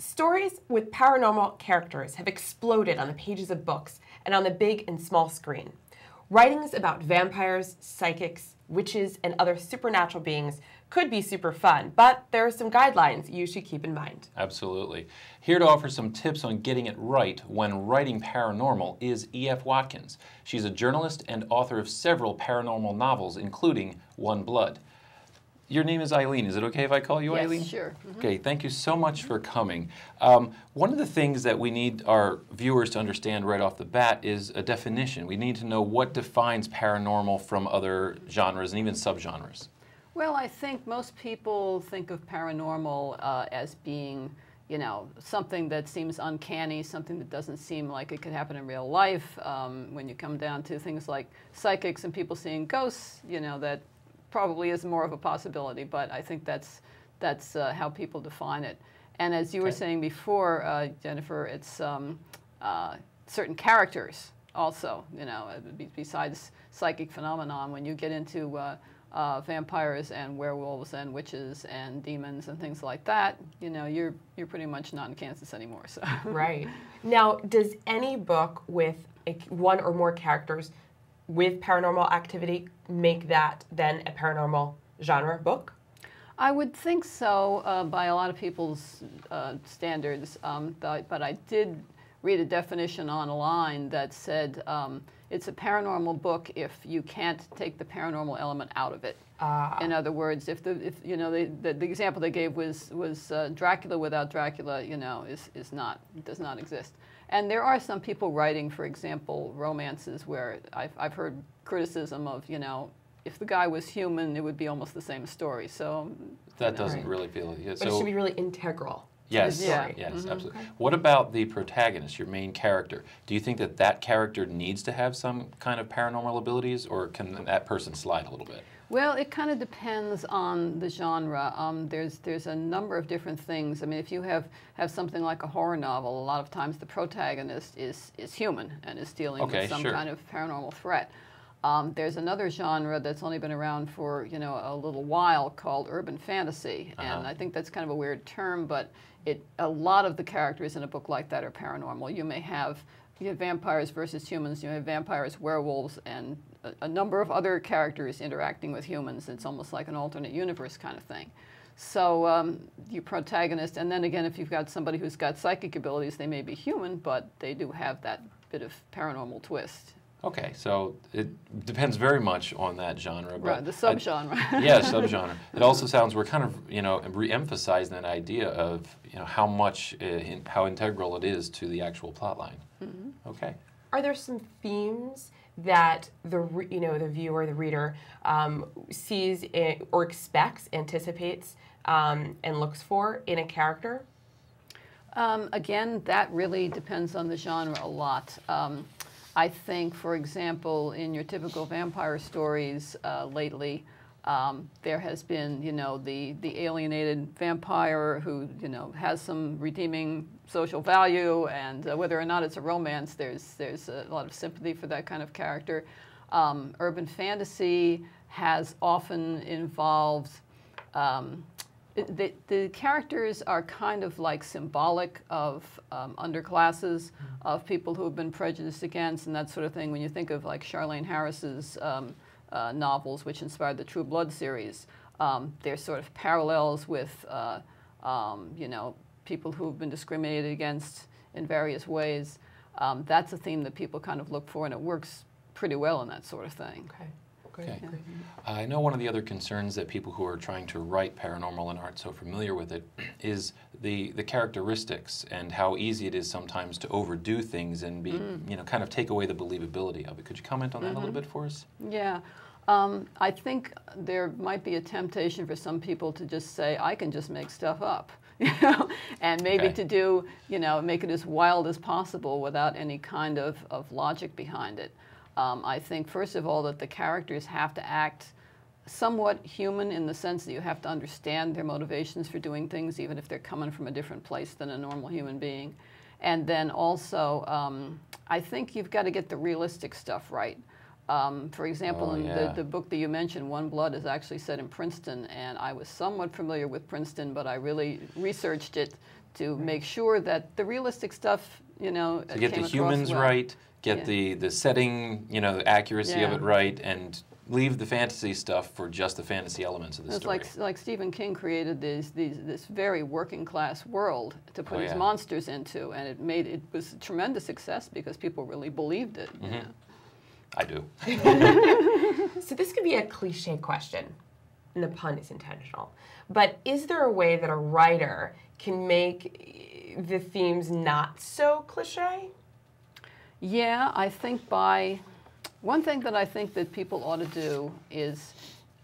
Stories with paranormal characters have exploded on the pages of books and on the big and small screen. Writings about vampires, psychics, witches, and other supernatural beings could be super fun, but there are some guidelines you should keep in mind. Absolutely. Here to offer some tips on getting it right when writing paranormal is E.F. Watkins. She's a journalist and author of several paranormal novels, including One Blood. Your name is Eileen. Is it okay if I call you Eileen? Yes, sure. Mm-hmm. Okay, thank you so much for coming. One of the things that we need our viewers to understand right off the bat is a definition. We need to know what defines paranormal from other genres and even subgenres. Well, I think most people think of paranormal as being, you know, something that seems uncanny, something that doesn't seem like it could happen in real life. When you come down to things like psychics and people seeing ghosts, you know, that probably is more of a possibility, but I think that's how people define it. And as you were saying before, Jennifer, it's certain characters also, you know, besides psychic phenomenon. When you get into vampires and werewolves and witches and demons and things like that, you know, you're pretty much not in Kansas anymore. So. Right. Now, does any book with one or more characters with paranormal activity make that then a paranormal genre book? I would think so by a lot of people's standards, but I did read a definition online that said it's a paranormal book if you can't take the paranormal element out of it. In other words, if you know the example they gave was Dracula without Dracula, you know, does not exist. And there are some people writing, for example, romances where I've heard criticism of, you know, if the guy was human, it would be almost the same story. So that doesn't really feel. Yeah, but it should be really integral. Yes, yes, absolutely. Okay. What about the protagonist, your main character? Do you think that that character needs to have some kind of paranormal abilities, or can that person slide a little bit? Well, it kind of depends on the genre. There's a number of different things. I mean, if you have something like a horror novel, a lot of times the protagonist is human and is dealing with some kind of paranormal threat. There's another genre that's only been around for, you know, a little while called urban fantasy, and I think that's kind of a weird term, but a lot of the characters in a book like that are paranormal. You have vampires versus humans, you have vampires, werewolves, and a number of other characters interacting with humans. It's almost like an alternate universe kind of thing. So your protagonist, and then again, if you've got somebody who's got psychic abilities, they may be human, but they do have that bit of paranormal twist. Okay, so it depends very much on that genre. Right, the subgenre. Yeah, subgenre. It also sounds we're kind of, you know, re-emphasizing that idea of, you know, how much, how integral it is to the actual plot line. Mm-hmm. Okay. Are there some themes that the viewer, the reader, sees or expects, anticipates, and looks for in a character? Again, that really depends on the genre a lot. I think, for example, in your typical vampire stories lately, there has been, you know, the alienated vampire who, you know, has some redeeming social value, and whether or not it's a romance, there's a lot of sympathy for that kind of character. Urban fantasy has often involved the characters are kind of like symbolic of underclasses, of people who have been prejudiced against and that sort of thing. When you think of like Charlaine Harris's novels, which inspired the True Blood series, there's sort of parallels with you know, people who have been discriminated against in various ways. That's a theme that people kind of look for, and it works pretty well in that sort of thing. Okay. Okay. I know one of the other concerns that people who are trying to write paranormal and aren't so familiar with it is the characteristics and how easy it is sometimes to overdo things and be, you know, kind of take away the believability of it. Could you comment on that a little bit for us? Yeah. I think there might be a temptation for some people to just say, I can just make stuff up, you know, and maybe to do, you know, make it as wild as possible without any kind of logic behind it. I think, first of all, that the characters have to act somewhat human in the sense that you have to understand their motivations for doing things, even if they're coming from a different place than a normal human being. And then also, I think you've got to get the realistic stuff right. For example, in the book that you mentioned, One Blood is actually set in Princeton, and I was somewhat familiar with Princeton, but I really researched it to make sure that the realistic stuff, you know, to get the humans right, get the setting, you know, the accuracy of it right, and leave the fantasy stuff for just the fantasy elements of the story. It's like Stephen King created this very working class world to put his monsters into, and it was a tremendous success because people really believed it. Mm-hmm. Yeah. I do. So this could be a cliche question, and the pun is intentional. But is there a way that a writer can make the themes not so cliche? Yeah, I think one thing that I think that people ought to do is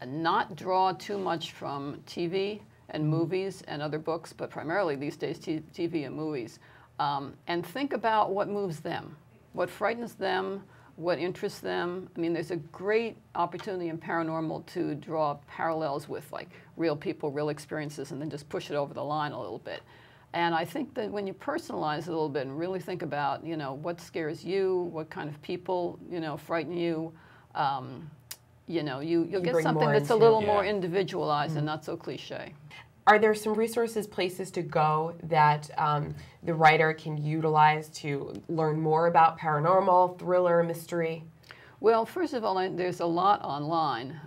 not draw too much from TV and movies and other books, but primarily these days TV and movies, and think about what moves them, what frightens them, what interests them. I mean, there's a great opportunity in paranormal to draw parallels with like real people, real experiences, and then just push it over the line a little bit. And I think that when you personalize it a little bit and really think about, you know, what scares you, what kind of people, you know, frighten you, you know, you'll get something that's a little more individualized and not so cliche. Are there some resources, places to go that the writer can utilize to learn more about paranormal, thriller, mystery? Well, first of all, there's a lot online.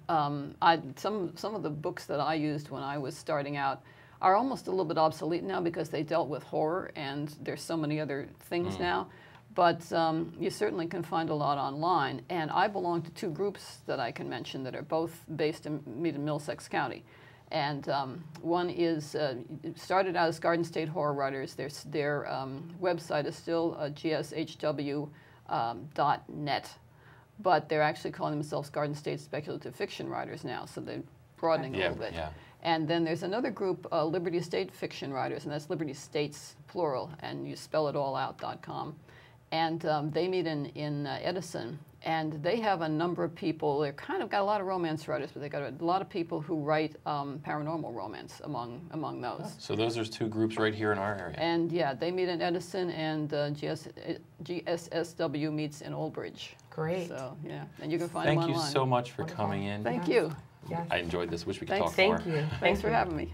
Some of the books that I used when I was starting out are almost a little bit obsolete now because they dealt with horror and there's so many other things now. But you certainly can find a lot online. And I belong to two groups that I can mention that are both based in Middlesex County. And one is started out as Garden State Horror Writers. Their website is still gshw.net, but they're actually calling themselves Garden State Speculative Fiction Writers now, so they're broadening a little bit. Yeah. And then there's another group, Liberty State Fiction Writers, and that's Liberty States, plural, and you spell it all out.com. And they meet in Edison, and they have a number of people. They're kind of got a lot of romance writers, but they got a lot of people who write paranormal romance among those. So those are two groups right here in our area. And yeah, they meet in Edison, and GSSW meets in Old Bridge. Great. So yeah, and you can find them online. Thank you so much for coming in. Thank you. Yes. I enjoyed this. Wish we could talk more. Thank you. Thanks for having me.